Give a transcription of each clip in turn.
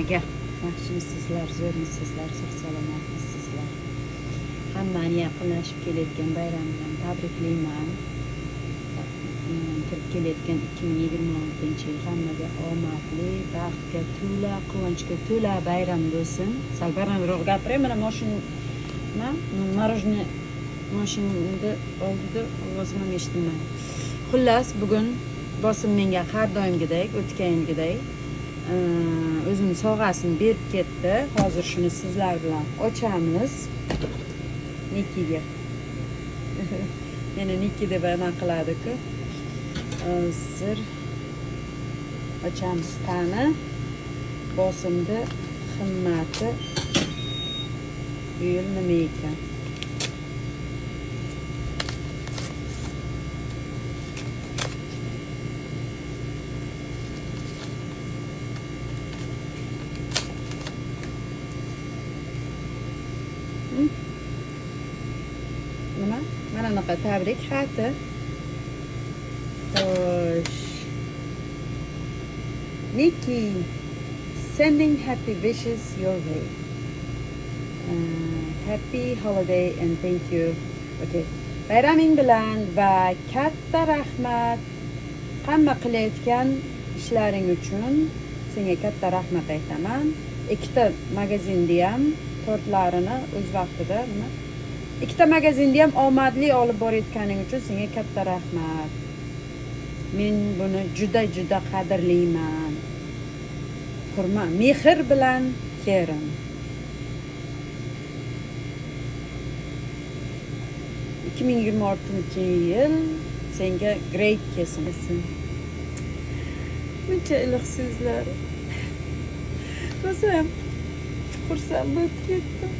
hammaga. Yaxshimisizlar, zo'rmisizlar, sog' salomatmisizlar? Hammani yaqinlashib kelayotgan bayramdan tabriklayman. Kirib kelayotgan 2026-yil hammaga omadli, baxtga to'la, quvonchga to'la bayram bo'lsin. Sal balandroq gapiray, mana mashina, morojniy mashinada oldida ovozim ham eshitilmaydi. Xullas, bugun bosim menga har doimgidek, o'tgan yilgidek o'zini sovg'asini berib ketdi. Hozir shuni sizlar bilan ochamiz. Nikiga. Meni Niki deb anaqa qiladi-ku. Hozir ochamiz qani. Bosimda qimmati bu yil nima ekan? Nima? Mana bunaqa tabrik xati. Xo'sh. Nikki, sending happy wishes your way. Happy holiday and thank you. Okay. Bayraming bilan va katta rahmat. Hamma qilayotgan ishlaring uchun senga katta rahmat aytaman. Ikkita magazinda ham tortlarini o'z vaqtida ikkita magazinda ham omadli olib borayotganing uchun senga katta rahmat. Men buni juda qadrlayman. Hurmat, mehr bilan Kerim. 2026-yil senga great kelsin. Buncha iliq so'zlar. O'zim xursand bo'lib ketdim.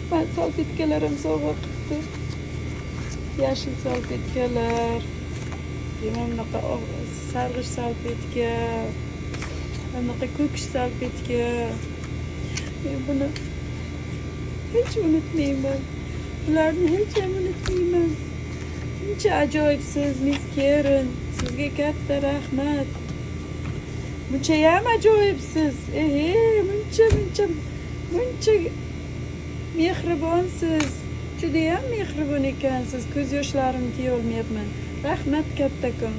Ben salfetkalarim sovg'a qildi. Yashil salfetkalar, bunaqa sarg'ish salfetka, bunaqa ko'k salfetka. Men buni hech unutmayman. Bularni hech ham unutmayman. Buncha ajoyibsiz, Miss Karen. Sizga katta rahmat. Buncha ham ajoyibsiz. Buncha mehribonsiz. Judayam mehribon ekansiz. Ko'z yoshlarimni tiya olmayapman. Rahmat kattakon.